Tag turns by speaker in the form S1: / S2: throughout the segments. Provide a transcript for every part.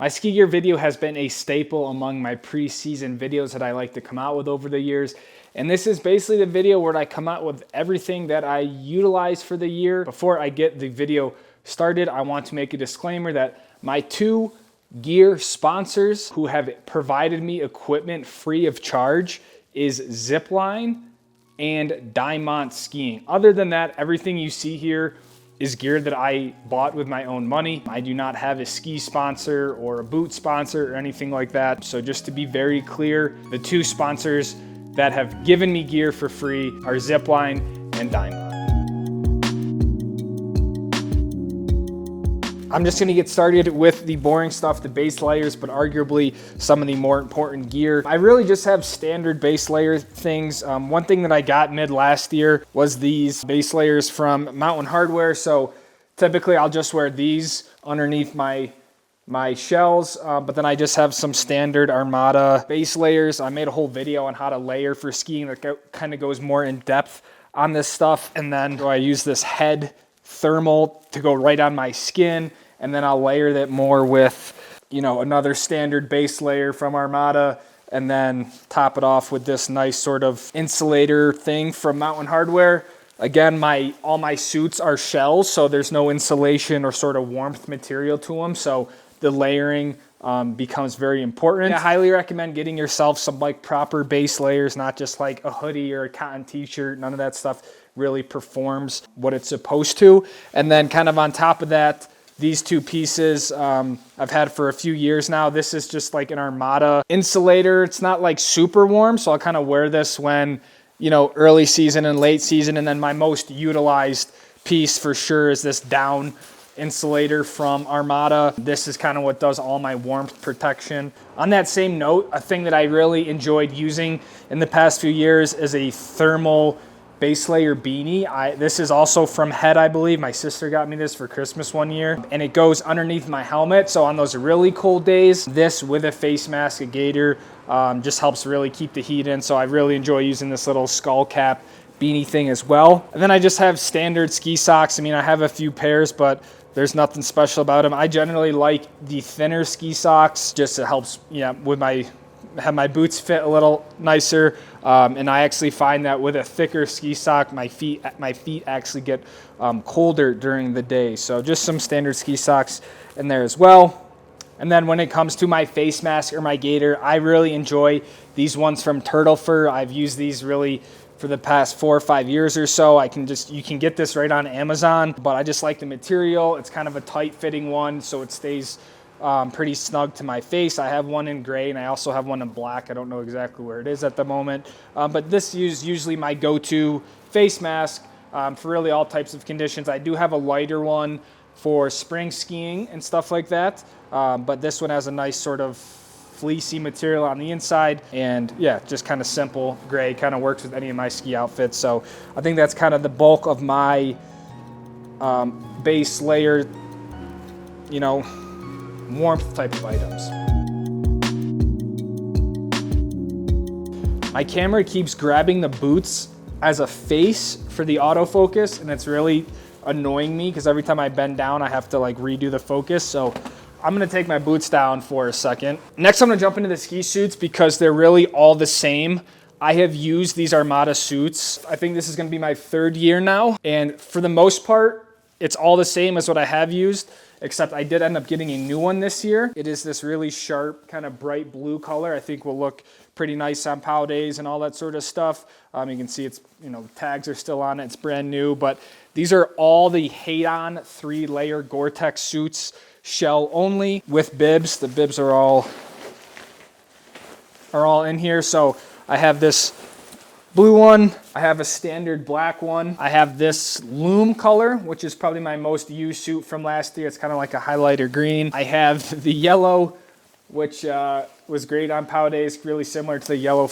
S1: My ski gear video has been a staple among my pre-season videos that I like to come out with over the years. And this is basically the video where I come out with everything that I utilize for the year. Before I get the video started, I want to make a disclaimer that my two gear sponsors who have provided me equipment free of charge is Zipline and Diamant Skiing. Other than that, everything you see here is gear that I bought with my own money. I do not have a ski sponsor or a boot sponsor or anything like that. So just to be very clear, the two sponsors that have given me gear for free are Zipline and Diamant. I'm just gonna get started with the boring stuff, the base layers, but arguably some of the more important gear. I really just have standard base layer things. One thing that I got mid last year was these base layers from Mountain Hardwear. So typically I'll just wear these underneath my shells, but then I just have some standard Armada base layers. I made a whole video on how to layer for skiing that kind of goes more in depth on this stuff. And then I use this head thermal to go right on my skin, and then I'll layer that more with, you know, another standard base layer from Armada, and then top it off with this nice sort of insulator thing from Mountain Hardwear. Again, all my suits are shells, so there's no insulation or sort of warmth material to them, so the layering becomes very important. I highly recommend getting yourself some like proper base layers, not just like a hoodie or a cotton t-shirt. None of that stuff really performs what it's supposed to. And then kind of on top of that, these two pieces I've had for a few years now. This is just like an Armada insulator. It's not like super warm, so I'll kind of wear this when, you know, early season and late season. And then my most utilized piece for sure is this down insulator from Armada. This is kind of what does all my warmth protection. On that same note, a thing that I really enjoyed using in the past few years is a thermal base layer beanie. This is also from Head, I believe. My sister got me this for Christmas one year, and it goes underneath my helmet. So on those really cold days, this with a face mask, a gaiter, just helps really keep the heat in. So I really enjoy using this little skull cap beanie thing as well. And then I just have standard ski socks. I mean, I have a few pairs, but there's nothing special about them. I generally like the thinner ski socks, just it helps, with have my boots fit a little nicer. And I actually find that with a thicker ski sock, my feet actually get colder during the day. So just some standard ski socks in there as well. And then when it comes to my face mask or my gaiter, I really enjoy these ones from Turtle Fur. I've used these really for the past 4 or 5 years or so. You can get this right on Amazon, but I just like the material. It's kind of a tight fitting one, so it stays pretty snug to my face. I have one in gray and I also have one in black. I don't know exactly where it is at the moment, but this is usually my go-to face mask for really all types of conditions. I do have a lighter one for spring skiing and stuff like that, but this one has a nice sort of fleecy material on the inside, and yeah, just kind of simple gray, kind of works with any of my ski outfits. So I think that's kind of the bulk of my base layer, warmth type of items. My camera keeps grabbing the boots as a face for the autofocus, and it's really annoying me because every time I bend down, I have to like redo the focus. So I'm gonna take my boots down for a second. Next, I'm gonna jump into the ski suits because they're really all the same. I have used these Armada suits. I think this is gonna be my 3rd year now. And for the most part, it's all the same as what I have used, except I did end up getting a new one this year. It is this really sharp, kind of bright blue color. I think will look pretty nice on POW days and all that sort of stuff. You can see it's, tags are still on it. It's brand new, but these are all the Hadon 3-layer Gore-Tex suits, shell only with bibs. The bibs are all in here. So I have this blue one. I have a standard black one. I have this loom color, which is probably my most used suit from last year. It's kind of like a highlighter green. I have the yellow, which was great on POW days, really similar to the yellow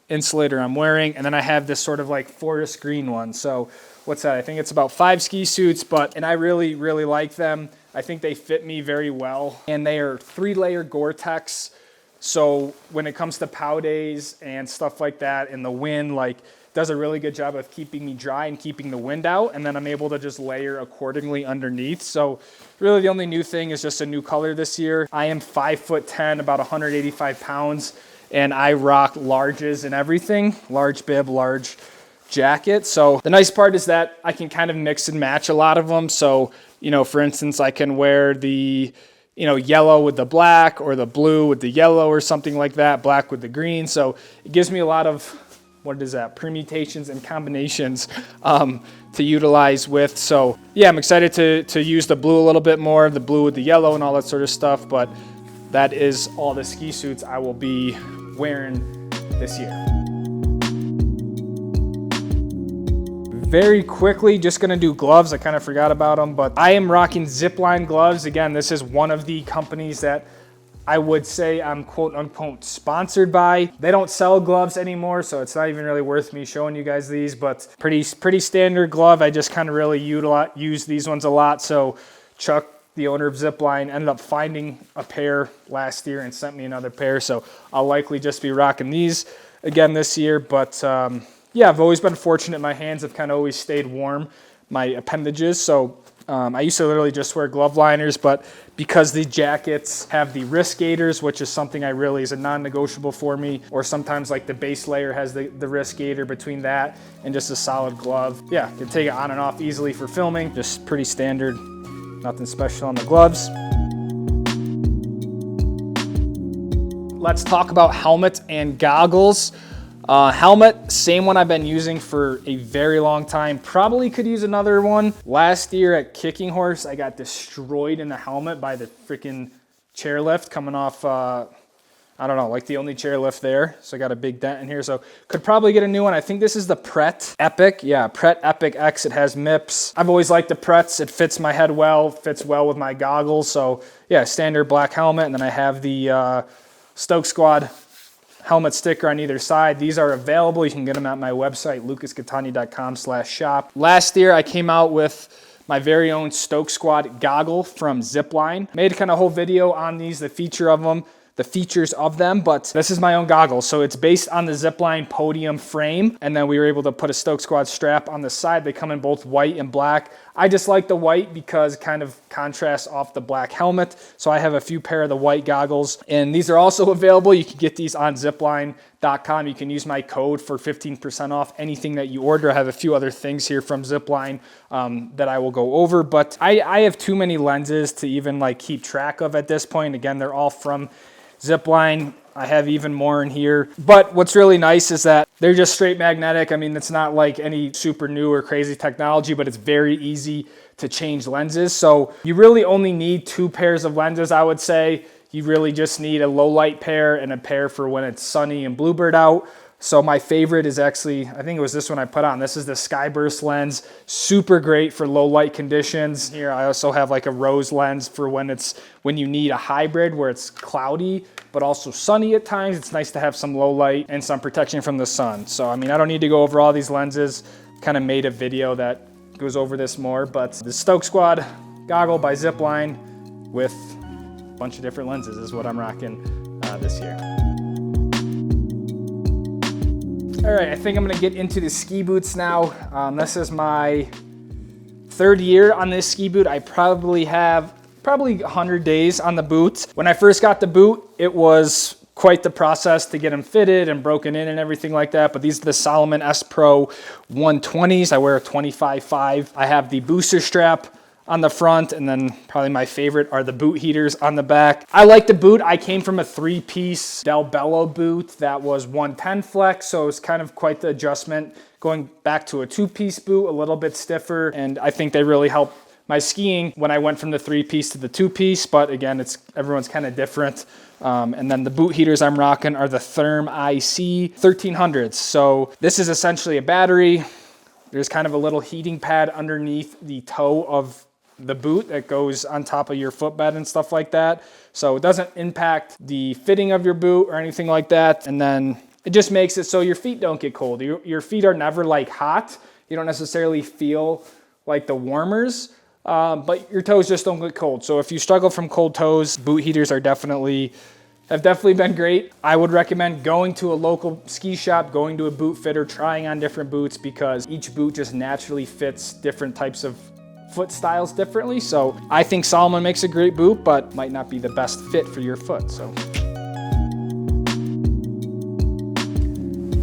S1: insulator I'm wearing. And then I have this sort of like forest green one. So what's that? I think it's about 5 ski suits, and I really, really like them. I think they fit me very well. And they are 3-layer Gore-Tex So when it comes to pow days and stuff like that, and the wind, like, does a really good job of keeping me dry and keeping the wind out, and then I'm able to just layer accordingly underneath. So really the only new thing is just a new color this year. I am 5'10", about 185 pounds, and I rock larges and everything, large bib, large jacket. So the nice part is that I can kind of mix and match a lot of them. So, you know, for instance, I can wear the, you know, yellow with the black, or the blue with the yellow, or something like that, black with the green. So it gives me a lot of, what is that, permutations and combinations to utilize with. So yeah, I'm excited to use the blue a little bit more, the blue with the yellow and all that sort of stuff. But that is all the ski suits I will be wearing this year. Very quickly, just gonna do gloves. I kind of forgot about them, but I am rocking Zipline gloves. Again, this is one of the companies that I would say I'm quote unquote sponsored by. They don't sell gloves anymore, so it's not even really worth me showing you guys these, but pretty standard glove. I just kind of really use these ones a lot. So Chuck, the owner of Zipline, ended up finding a pair last year and sent me another pair. So I'll likely just be rocking these again this year. But yeah, I've always been fortunate. My hands have kind of always stayed warm, my appendages. So I used to literally just wear glove liners, but because the jackets have the wrist gaiters, which is something I really is a non-negotiable for me, or sometimes like the base layer has the wrist gaiter between that and just a solid glove. Yeah, can take it on and off easily for filming. Just pretty standard, nothing special on the gloves. Let's talk about helmet and goggles. Helmet, same one I've been using for a very long time. Probably could use another one. Last year at Kicking Horse, I got destroyed in the helmet by the freaking chairlift coming off, I don't know, like the only chairlift there. So I got a big dent in here. So could probably get a new one. I think this is the Pret Epic. Yeah, Pret Epic X. It has MIPS. I've always liked the Prets. It fits my head well, fits well with my goggles. So yeah, standard black helmet. And then I have the Stoke Squad helmet sticker on either side. These are available. You can get them at my website, lucascatania.com/shop. Last year, I came out with my very own Stoke Squad goggle from Zipline. Made kind of a whole video on these, the features of them, but this is my own goggle. So it's based on the Zipline podium frame, and then we were able to put a Stoke Squad strap on the side. They come in both white and black. I just like the white because it kind of contrasts off the black helmet. So I have a few pair of the white goggles, and these are also available. You can get these on zipline.com. You can use my code for 15% off anything that you order. I have a few other things here from Zipline that I will go over, but I have too many lenses to even like keep track of at this point. Again, they're all from Zipline. I have even more in here. But what's really nice is that they're just straight magnetic. I mean, it's not like any super new or crazy technology, but it's very easy to change lenses. So you really only need 2 pairs of lenses, I would say. You really just need a low light pair and a pair for when it's sunny and bluebird out. So my favorite is actually, I think it was this one I put on. This is the Skyburst lens. Super great for low light conditions. Here I also have like a rose lens for when you need a hybrid where it's cloudy but also sunny at times. It's nice to have some low light and some protection from the sun. So I mean, I don't need to go over all these lenses. Kind of made a video that goes over this more, but the Stoke Squad goggle by Zipline with a bunch of different lenses is what I'm rocking this year. All right, I think I'm gonna get into the ski boots now. This is my 3rd year on this ski boot. I probably have 100 days on the boot. When I first got the boot, it was quite the process to get them fitted and broken in and everything like that. But these are the Salomon S Pro 120s. I wear a 25.5. I have the booster strap on the front, and then probably my favorite are the boot heaters on the back. I like the boot. I came from a 3-piece Del Bello boot that was 110 flex, so it's kind of quite the adjustment going back to a 2-piece boot, a little bit stiffer, and I think they really helped my skiing when I went from the 3-piece to the 2-piece, but again, everyone's kind of different. And then the boot heaters I'm rocking are the Therm IC 1300s. So this is essentially a battery. There's kind of a little heating pad underneath the toe of the boot that goes on top of your footbed and stuff like that. So it doesn't impact the fitting of your boot or anything like that. And then it just makes it so your feet don't get cold. Your feet are never like hot. You don't necessarily feel like the warmers, but your toes just don't get cold. So if you struggle from cold toes, boot heaters are definitely have definitely been great. I would recommend going to a local ski shop, going to a boot fitter, trying on different boots, because each boot just naturally fits different types of foot styles differently. So I think Salomon makes a great boot, but might not be the best fit for your foot. So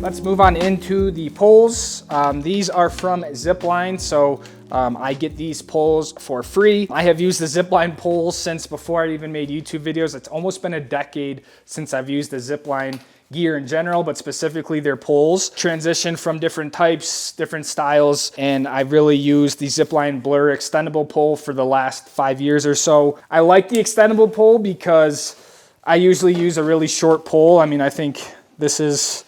S1: let's move on into the poles. These are from Zipline, so I get these poles for free. I have used the Zipline poles since before I even made YouTube videos. It's almost been a decade since I've used the Zipline gear in general, but specifically their poles. Transition from different types, different styles, and I've really used the Zipline Blur extendable pole for the last 5 years or so. I like the extendable pole because I usually use a really short pole. I mean, I think this is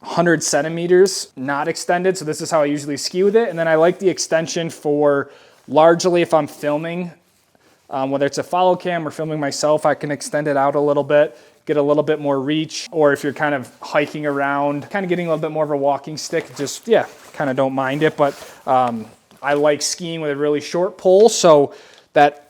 S1: 100 centimeters, not extended. So this is how I usually ski with it. And then I like the extension for largely if I'm filming, whether it's a follow cam or filming myself, I can extend it out a little bit, get a little bit more reach. Or if you're kind of hiking around, kind of getting a little bit more of a walking stick, just, yeah, kind of don't mind it. But I like skiing with a really short pole. So that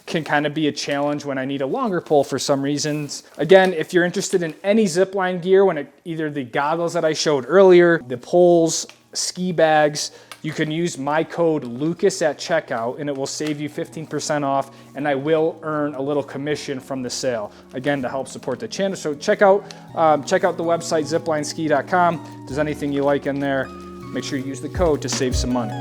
S1: can kind of be a challenge when I need a longer pole for some reasons. Again, if you're interested in any Zipline gear, either the goggles that I showed earlier, the poles, ski bags, you can use my code Lucas at checkout and it will save you 15% off, and I will earn a little commission from the sale, again, to help support the channel. So check out the website ziplineski.com. If there's anything you like in there, make sure you use the code to save some money.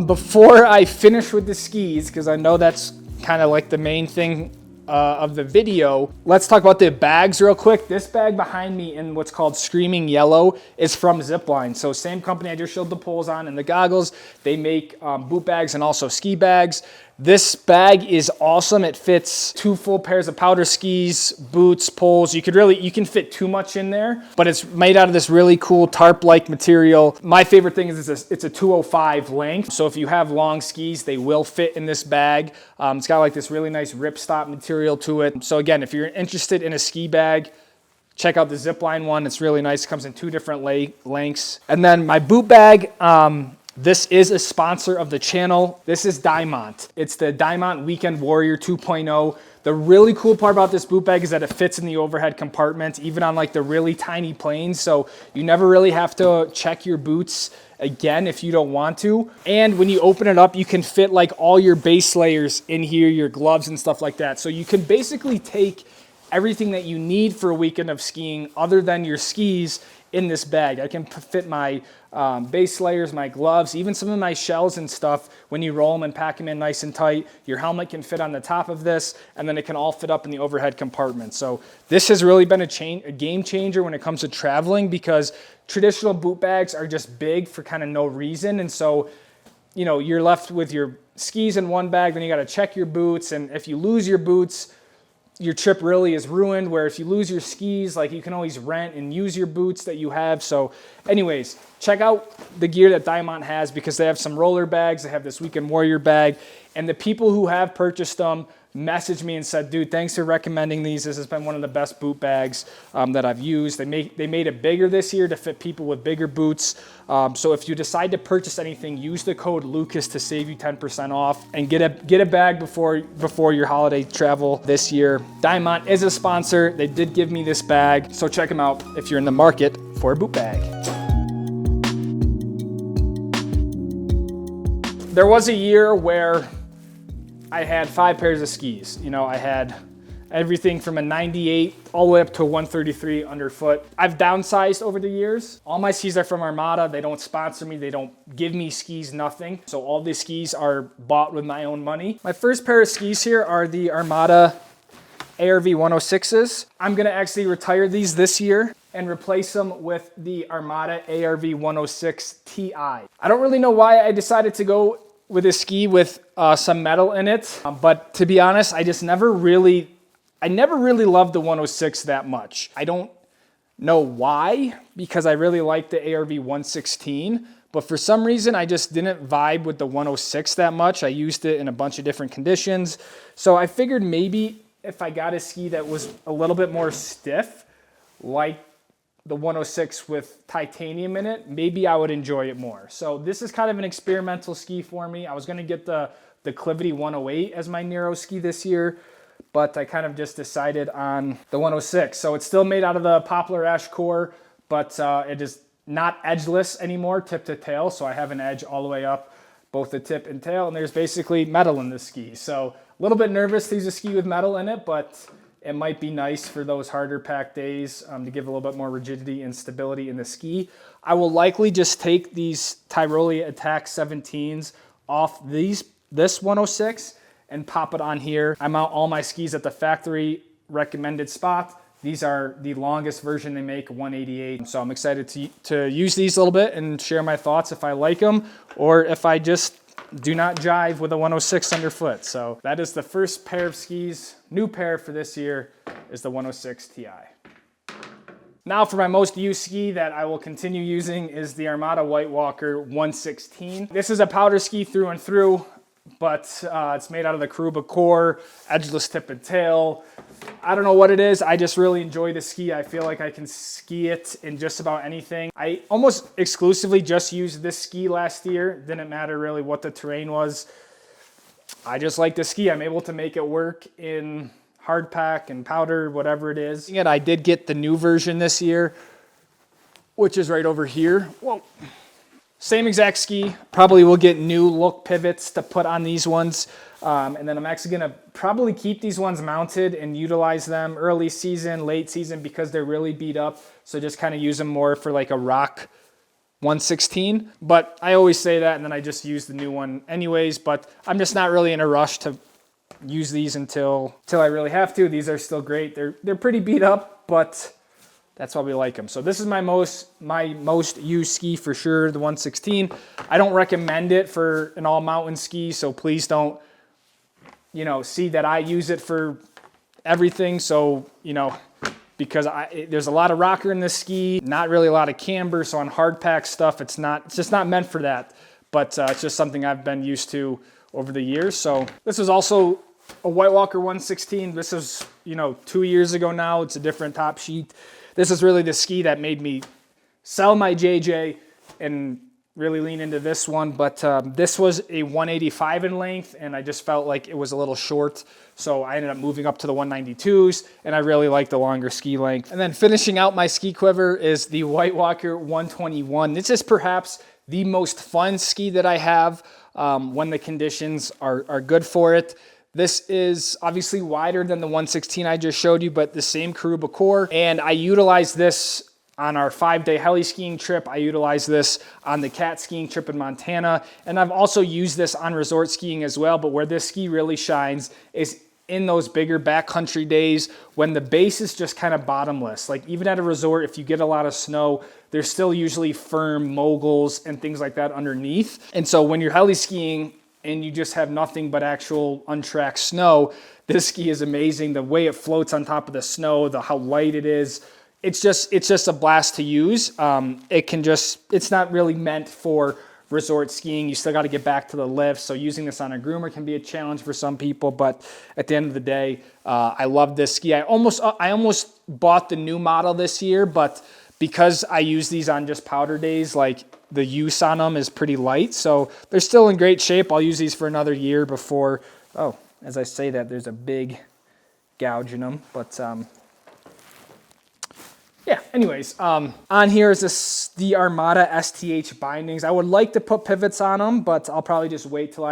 S1: Before I finish with the skis, because I know that's kind of like the main thing of the video, let's talk about the bags real quick. This bag behind me in what's called Screaming Yellow is from Zipline. So same company I just showed the poles on and the goggles. They make boot bags and also ski bags. This bag is awesome. It fits 2 full pairs of powder skis, boots, poles. You can fit too much in there, but it's made out of this really cool tarp-like material. My favorite thing is it's a 205 length. So if you have long skis, they will fit in this bag. It's got like this really nice ripstop material to it. So again, if you're interested in a ski bag, check out the Zipline one. It's really nice. It comes in 2 different lengths. And then my boot bag, this is a sponsor of the channel. This is Diamant. It's the Diamant Weekend Warrior 2.0. The really cool part about this boot bag is that it fits in the overhead compartment, even on like the really tiny planes. So you never really have to check your boots again if you don't want to. And when you open it up, you can fit like all your base layers in here, your gloves and stuff like that. So you can basically take everything that you need for a weekend of skiing other than your skis in this bag. I can fit my base layers, my gloves, even some of my shells and stuff. When you roll them and pack them in nice and tight, your helmet can fit on the top of this, and then it can all fit up in the overhead compartment. So this has really been a game changer when it comes to traveling, because traditional boot bags are just big for kind of no reason. And so, you know, you're left with your skis in one bag, then you got to check your boots. And if you lose your boots, your trip really is ruined. Where if you lose your skis, like, you can always rent and use your boots that you have. So anyways, check out the gear that Diamant has, because they have some roller bags. They have this Weekend Warrior bag, and the people who have purchased them messaged me and said, dude, thanks for recommending these. This has been one of the best boot bags that I've used. They made it bigger this year to fit people with bigger boots. So if you decide to purchase anything, use the code Lucas to save you 10% off and get a bag before your holiday travel this year. Diamant is a sponsor. They did give me this bag, so check them out if you're in the market for a boot bag. There was a year where I had 5 pairs of skis. You know, I had everything from a 98 all the way up to a 133 underfoot. I've downsized over the years. All my skis are from Armada. They don't sponsor me. They don't give me skis, nothing. So all these skis are bought with my own money. My first pair of skis here are the Armada ARV 106s. I'm gonna actually retire these this year and replace them with the Armada ARV 106 Ti. I don't really know why I decided to go with a ski with some metal in it, but to be honest, I never really loved the 106 that much. I don't know why, because I really like the ARV 116, but for some reason I just didn't vibe with the 106 that much. I used it in a bunch of different conditions, so I figured maybe if I got a ski that was a little bit more stiff, like the 106 with titanium in it, maybe I would enjoy it more. So this is kind of an experimental ski for me. I was gonna get the Declivity 108 as my Nero ski this year, but I kind of just decided on the 106. So it's still made out of the poplar ash core, but it is not edgeless anymore, tip to tail. So I have an edge all the way up, both the tip and tail, and there's basically metal in this ski. So a little bit nervous to use a ski with metal in it, but it might be nice for those harder packed days to give a little bit more rigidity and stability in the ski. I will likely just take these Tyrolia Attack 17s off this 106 and pop it on here. I mount all my skis at the factory recommended spot. These are the longest version they make, 188. So I'm excited to use these a little bit and share my thoughts if I like them or if I just do not jive with a 106 underfoot. So that is the first pair of skis, new pair for this year, is the 106 Ti. Now for my most used ski that I will continue using is the Armada White Walker 116. This is a powder ski through and through, but it's made out of the Karuba core, edgeless tip and tail. I don't know what it is. I just really enjoy the ski. I feel like I can ski it in just about anything. I almost exclusively just used this ski last year. Didn't matter really what the terrain was. I just like the ski. I'm able to make it work in hard pack and powder, whatever it is. And I did get the new version this year, which is right over here. Whoa. Same exact ski. Probably will get new look pivots to put on these ones. And then I'm actually gonna probably keep these ones mounted and utilize them early season, late season, because they're really beat up. So just kind of use them more for like a rock 116. But I always say that and then I just use the new one anyways, but I'm just not really in a rush to use these until I really have to. These are still great. They're pretty beat up, but that's why we like them. So this is my most used ski for sure, the 116. I don't recommend it for an all mountain ski, so please don't, see that I use it for everything. So, because there's a lot of rocker in this ski, not really a lot of camber. So on hard pack stuff, it's just not meant for that. But it's just something I've been used to over the years. So this is also a White Walker 116. This is, 2 years ago now. It's a different top sheet. This is really the ski that made me sell my JJ and really lean into this one. But this was a 185 in length, and I just felt like it was a little short. So I ended up moving up to the 192s, and I really like the longer ski length. And then finishing out my ski quiver is the White Walker 121. This is perhaps the most fun ski that I have when the conditions are good for it. This is obviously wider than the 116 I just showed you, but the same Karuba core. And I utilized this on our 5-day heli skiing trip. I utilized this on the cat skiing trip in Montana. And I've also used this on resort skiing as well. But where this ski really shines is in those bigger backcountry days when the base is just kind of bottomless. Like even at a resort, if you get a lot of snow, there's still usually firm moguls and things like that underneath. And so when you're heli skiing and you just have nothing but actual untracked snow, this ski is amazing. The way it floats on top of the snow, how light it is, it's just a blast to use. It's not really meant for resort skiing. You still got to get back to the lift. So using this on a groomer can be a challenge for some people, but at the end of the day, I love this ski. I almost bought the new model this year, but because I use these on just powder days, like the use on them is pretty light. So they're still in great shape. I'll use these for another year before, as I say that, there's a big gouge in them. But yeah, anyways, on here is the Armada STH bindings. I would like to put pivots on them, but I'll probably just wait till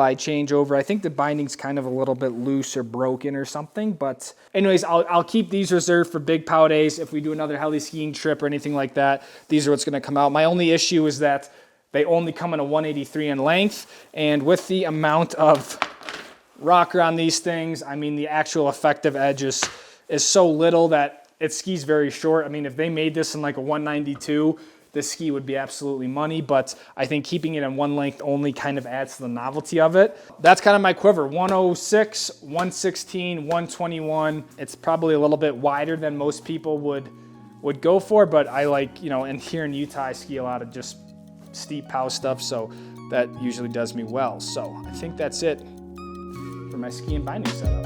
S1: I change over. I think the binding's kind of a little bit loose or broken or something. But anyways, I'll keep these reserved for big pow days. If we do another heli skiing trip or anything like that, these are what's going to come out. My only issue is that they only come in a 183 in length. And with the amount of rocker on these things, I mean, the actual effective edge is so little that it skis very short. I mean, if they made this in like a 192, this ski would be absolutely money, but I think keeping it in one length only kind of adds to the novelty of it. That's kind of my quiver, 106, 116, 121. It's probably a little bit wider than most people would go for, but I like, and here in Utah, I ski a lot of just steep pow stuff, so that usually does me well. So I think that's it for my ski and binding setup.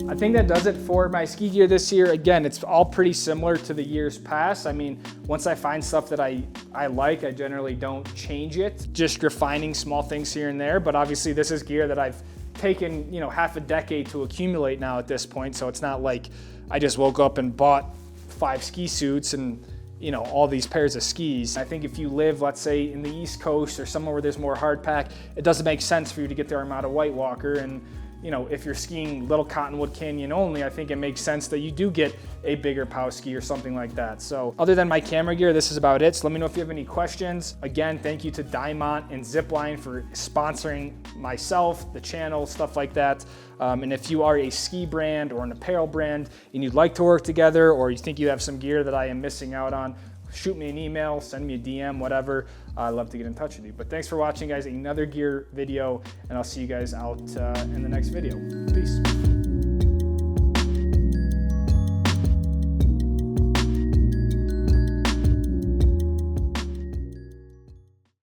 S1: I think that does it for my ski gear this year. Again, it's all pretty similar to the years past. I mean, once I find stuff that I like, I generally don't change it. Just refining small things here and there. But obviously this is gear that I've taken, you know, half a decade to accumulate now at this point. So it's not like I just woke up and bought 5 ski suits and, you know, all these pairs of skis. I think if you live, let's say, in the East Coast or somewhere where there's more hard pack, it doesn't make sense for you to get the Armada White Walker. And, you know, if you're skiing Little Cottonwood Canyon only, I think it makes sense that you do get a bigger POW ski or something like that. So other than my camera gear, this is about it. So let me know if you have any questions. Again, thank you to Diamant and Zipline for sponsoring myself, the channel, stuff like that. And if you are a ski brand or an apparel brand and you'd like to work together, or you think you have some gear that I am missing out on, shoot me an email, send me a DM, whatever. I'd love to get in touch with you. But thanks for watching, guys. Another gear video, and I'll see you guys out in the next video. Peace.